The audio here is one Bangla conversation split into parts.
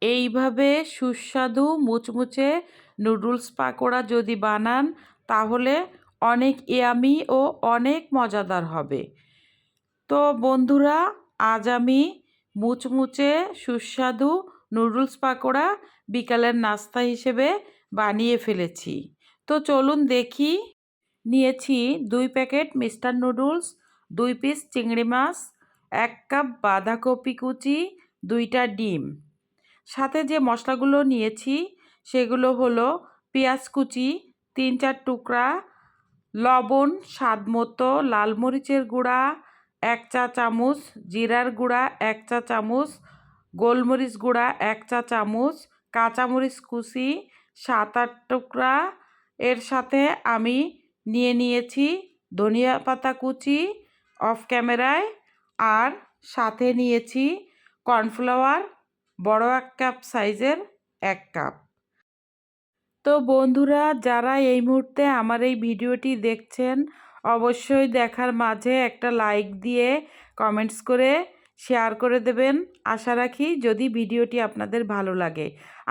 এইভাবে সুস্বাদু মুচমুচে নুডলস পাকোড়া যদি বানান তাহলে অনেক ইয়ামি ও অনেক মজাদার হবে। তো বন্ধুরা, আজ আমি মুচমুচে সুস্বাদু নুডলস পাকোড়া বিকালের নাস্তা হিসেবে বানিয়ে ফেলেছি। তো চলুন দেখি। নিয়েছি 2 প্যাকেট মিস্টার নুডলস, 2 পিস চিংড়ি মাছ, 1 কাপ বাঁধাকপি কুচি, 2টা ডিম। সাথে যে মশলাগুলো নিয়েছি সেগুলো হলো পেঁয়াজ কুচি 3-4 টুকরা, লবণ স্বাদ মতো, লাল মরিচের গুঁড়া 1 চা চামচ, জিরার গুঁড়া 1 চা চামচ, গোলমরিচ গুঁড়া 1 চা চামচ, কাঁচামরিচ কুচি 7-8 টুকরা। এর সাথে আমি নিয়েছি ধনিয়া পাতা কুচি অফ ক্যামেরায়, আর সাথে নিয়েছি কর্নফ্লাওয়ার বড় 1 কাপ সাইজের 1 কাপ। তো বন্ধুরা, যারা এই মুহূর্তে আমার এই ভিডিওটি দেখছেন অবশ্যই দেখার মাঝে একটা লাইক দিয়ে কমেন্টস করে শেয়ার করে দেবেন। আশা রাখি যদি ভিডিওটি আপনাদের ভালো লাগে।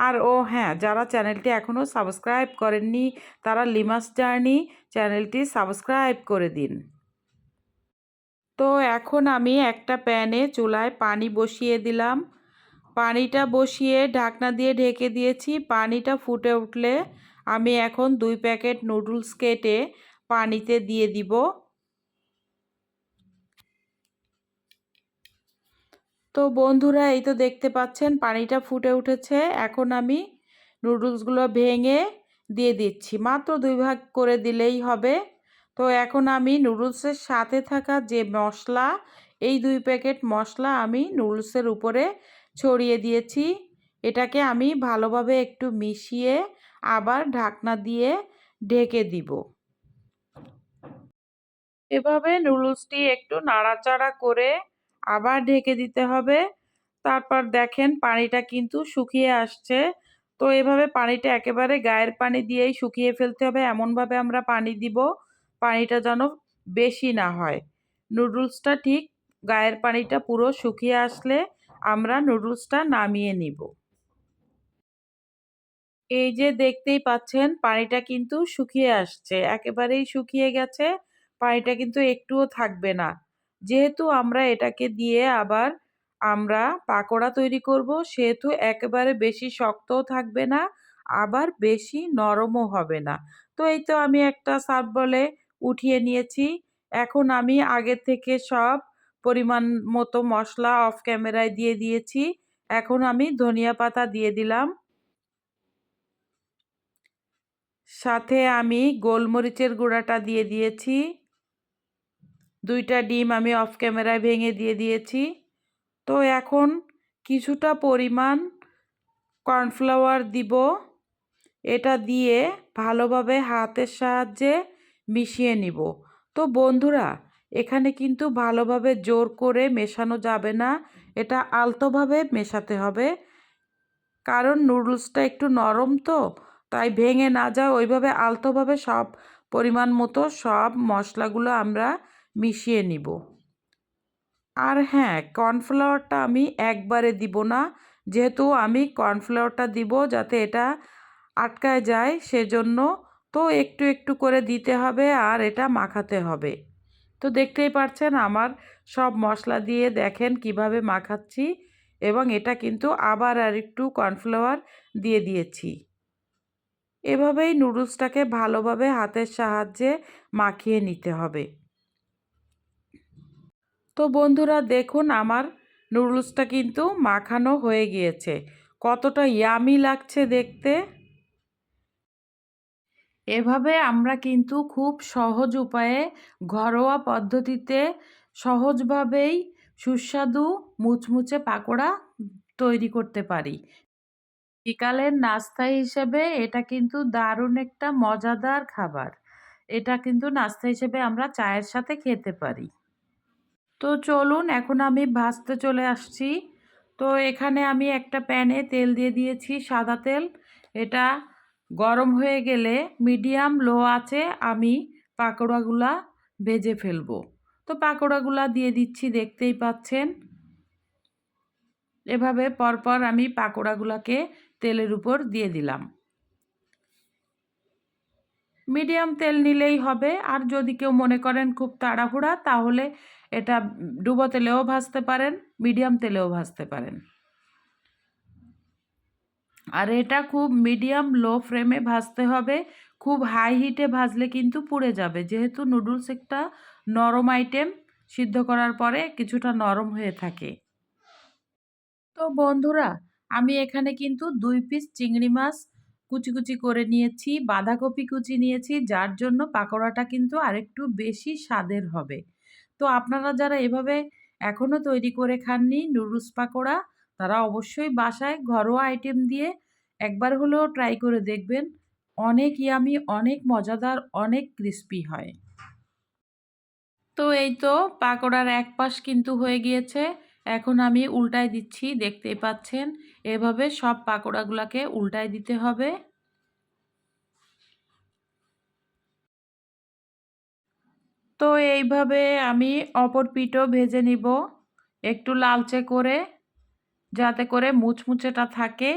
আর হ্যাঁ, যারা চ্যানেলটি এখনও সাবস্ক্রাইব করেননি তারা লিমাস জার্নি চ্যানেলটি সাবস্ক্রাইব করে দিন। তো এখন আমি একটা প্যানে চুলায় পানি বসিয়ে দিলাম। পানিটা বসিয়ে ঢাকনা দিয়ে ঢেকে দিয়েছি। পানিটা ফুটে উঠলে আমি এখন 2 প্যাকেট নুডলস কেটে পানিতে দিয়ে দিব। তো বন্ধুরা, এই তো দেখতে পাচ্ছেন পানিটা ফুটে উঠেছে। এখন আমি নুডলসগুলো ভেঙে দিয়ে দিচ্ছি। মাত্র 2 ভাগ করে দিলেই হবে। তো এখন আমি নুডলসের সাথে থাকা যে মশলা, এই 2 প্যাকেট মশলা আমি নুডলসের উপরে ছড়িয়ে দিয়েছি। এটাকে আমি ভালোভাবে একটু মিশিয়ে আবার ঢাকনা দিয়ে ঢেকে দিব। এভাবে নুডলসটি একটু নাড়াচাড়া করে আবার ঢেকে দিতে হবে। তারপর দেখেন পানিটা কিন্তু শুকিয়ে আসছে। তো এভাবে পানিটা একেবারে গায়ের পানি দিয়েই শুকিয়ে ফেলতে হবে। এমনভাবে আমরা পানি দিব পানিটা যেন বেশি না হয়। নুডলসটা ঠিক গায়ের পানিটা পুরো শুকিয়ে আসলে আমরা নুডলসটা নামিয়ে নিব। এই যে দেখতেই পাচ্ছেন পানিটা কিন্তু শুকিয়ে আসছে, একেবারেই শুকিয়ে গেছে। পানিটা কিন্তু একটুও থাকবে না। যেহেতু আমরা এটাকে দিয়ে আবার আমরা পাকোড়া তৈরি করব, সেহেতু একেবারে বেশি শক্তও থাকবে না, আবার বেশি নরমও হবে না। তো এই তো আমি একটা সার্ভ বলে উঠিয়ে নিয়েছি। এখন আমি আগে থেকে সব পরিমাণ মতো মশলা অফ ক্যামেরায় দিয়ে দিয়েছি। এখন আমি ধনিয়া পাতা দিয়ে দিলাম। সাথে আমি গোলমরিচের গুঁড়াটা দিয়ে দিয়েছি। 2টা ডিম আমি অফ ক্যামেরায় ভেঙে দিয়ে দিয়েছি। তো এখন কিছুটা পরিমাণ কর্নফ্লাওয়ার দিব। এটা দিয়ে ভালোভাবে হাতের সাহায্যে মিশিয়ে নিব। তো বন্ধুরা, এখানে কিন্তু ভালোভাবে জোর করে মেশানো যাবে না, এটা আলতোভাবে মেশাতে হবে। কারণ নুডলসটা একটু নরম, তো তাই ভেঙে না যায়, ওইভাবে আলতোভাবে সব পরিমাণ মতো সব মশলাগুলো আমরা মিশিয়ে নিব। আর হ্যাঁ, কর্নফ্লাওয়ারটা আমি একবারে দিব না, যেহেতু আমি কর্নফ্লাওয়ারটা দিব যাতে এটা আটকায় যায় সেজন্য। তো একটু একটু করে দিতে হবে আর এটা মাখাতে হবে। তো দেখতেই পাচ্ছেন আমার সব মশলা দিয়ে দেখেন কিভাবে মাখাচ্ছি, এবং এটা কিন্তু আবার আর একটু কর্নফ্লাওয়ার দিয়ে দিয়েছি। এভাবেই নুডলসটাকে ভালোভাবে হাতের সাহায্যে মাখিয়ে নিতে হবে। তো বন্ধুরা দেখুন আমার নুডলসটা কিন্তু মাখানো হয়ে গিয়েছে। কতটা ইয়ামি লাগছে দেখতে। এভাবে আমরা কিন্তু খুব সহজ উপায়ে ঘরোয়া পদ্ধতিতে সহজভাবেই সুস্বাদু মুচমুচে পাকোড়া তৈরি করতে পারি। বিকালের নাস্তা হিসেবে এটা কিন্তু দারুণ একটা মজাদার খাবার। এটা কিন্তু নাস্তা হিসেবে আমরা চায়ের সাথে খেতে পারি। তো চলুন এখন আমি ভাজতে চলে আসছি। তো এখানে আমি একটা প্যানে তেল দিয়ে দিয়েছি, সাদা তেল। এটা গরম হয়ে গেলে মিডিয়াম লো আঁচে আমি পাকোড়াগুলা ভেজে ফেলবো। তো পাকোড়াগুলা দিয়ে দিচ্ছি, দেখতেই পাচ্ছেন। এভাবে পরপর আমি পাকোড়াগুলোকে তেলের উপর দিয়ে দিলাম। মিডিয়াম তেল নিলেই হবে। আর যদি কেউ মনে করেন খুব তাড়াহুড়া, তাহলে এটা ডুবো তেলেও ভাজতে পারেন, মিডিয়াম তেলেও ভাজতে পারেন। আর এটা খুব মিডিয়াম লো ফ্লেমে ভাজতে হবে। খুব হাই হিটে ভাজলে কিন্তু পুড়ে যাবে, যেহেতু নুডলস একটা নরম আইটেম, সিদ্ধ করার পরে কিছুটা নরম হয়ে থাকে। তো বন্ধুরা, আমি এখানে কিন্তু ২ পিস চিংড়ি মাছ কুচি কুচি করে নিয়েছি, বাঁধাকপি কুচি নিয়েছি, যার জন্য পাকোড়াটা কিন্তু আরেকটু বেশি স্বাদের হবে। তো আপনারা যারা এভাবে এখনও তৈরি করে খাননি নুডলস পাকোড়া, তারা অবশ্যই বাসায় ঘরোয়া আইটেম দিয়ে একবার হলেও ট্রাই করে দেখবেন। অনেক ইয়ামি, অনেক মজাদার, অনেক ক্রিস্পি হয়। তো এই তো পাকোড়ার এক পাশ কিন্তু হয়ে গিয়েছে। এখন আমি উল্টায় দিচ্ছি, দেখতেই পাচ্ছেন। এভাবে সব পাকোড়াগুলোকে উল্টায় দিতে হবে। তো এইভাবে আমি অপর পিঠও ভেজে নিব একটু লালচে করে, যাতে করে মুচমুচেটা থাকে।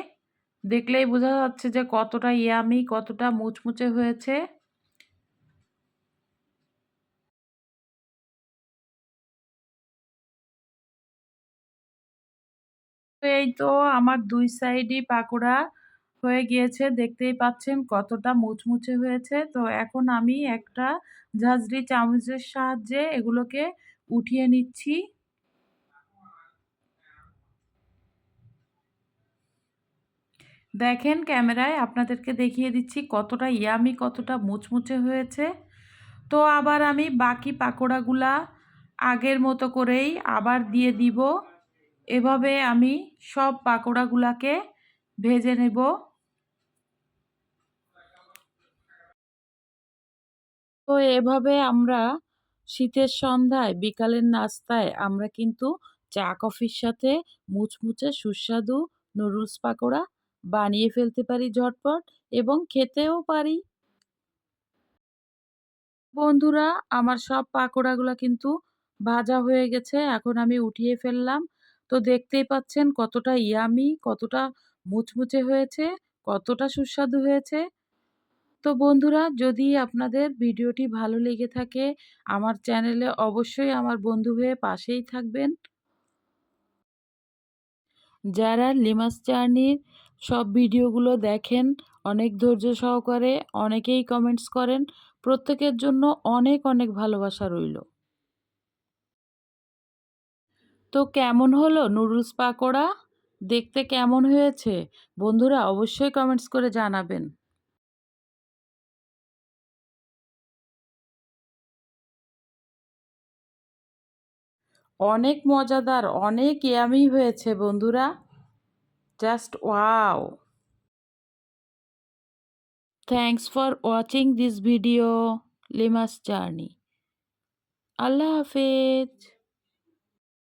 দেখলেই বোঝা যাচ্ছে যে কতটা ইয়ামি, কতটা মুচমুচে হয়েছে। তো এই তো আমার ২ সাইডই পাকোড়া হয়ে গিয়েছে। দেখতেই পাচ্ছেন কতটা মুচমুচে হয়েছে। তো এখন আমি একটা ঝাঁঝরি চামচের সাহায্যে এগুলোকে উঠিয়ে নিচ্ছি। দেখেন ক্যামেরায় আপনাদেরকে দেখিয়ে দিচ্ছি কতটা ইয়ামি, কতটা মুচমুচে হয়েছে। তো আবার আমি বাকি পাকোড়াগুলা আগের মতো করেই আবার দিয়ে দিব। এভাবে আমি সব পাকোড়াগুলাকে ভেজে নেব। তো এভাবে আমরা শীতের সন্ধ্যায়, বিকালের নাস্তায় আমরা কিন্তু চা কফির সাথে মুচমুচে সুস্বাদু নুডলস পাকোড়া বানিয়ে ফেলতে পারি ঝটপট, এবং খেতেও পারি। বন্ধুরা, আমার সব পাকোড়াগুলা কিন্তু ভাজা হয়ে গেছে। এখন আমি উঠিয়ে ফেললাম। তো দেখতেই পাচ্ছেন কতটা ইয়ামি, কতটা মুচমুচে হয়েছে, কতটা সুস্বাদু হয়েছে। তো বন্ধুরা, যদি আপনাদের ভিডিওটি ভালো লেগে থাকে, আমার চ্যানেলে অবশ্যই আমার বন্ধু হয়ে পাশেই থাকবেন। যারা লিমাস জার্নির সব ভিডিওগুলো দেখেন অনেক ধৈর্য সহকারে, অনেকেই কমেন্টস করেন, প্রত্যেকের জন্য অনেক অনেক ভালোবাসা রইল। তো কেমন হলো নুডলস পাকোড়া? দেখতে কেমন হয়েছে? বন্ধুরা অবশ্যই কমেন্টস করে জানাবেন। অনেক মজাদার, অনেক ইয়ামি হয়েছে বন্ধুরা। Just wow! Thanks for watching this video, Lima's Journey. আল্লাহ হাফেজ।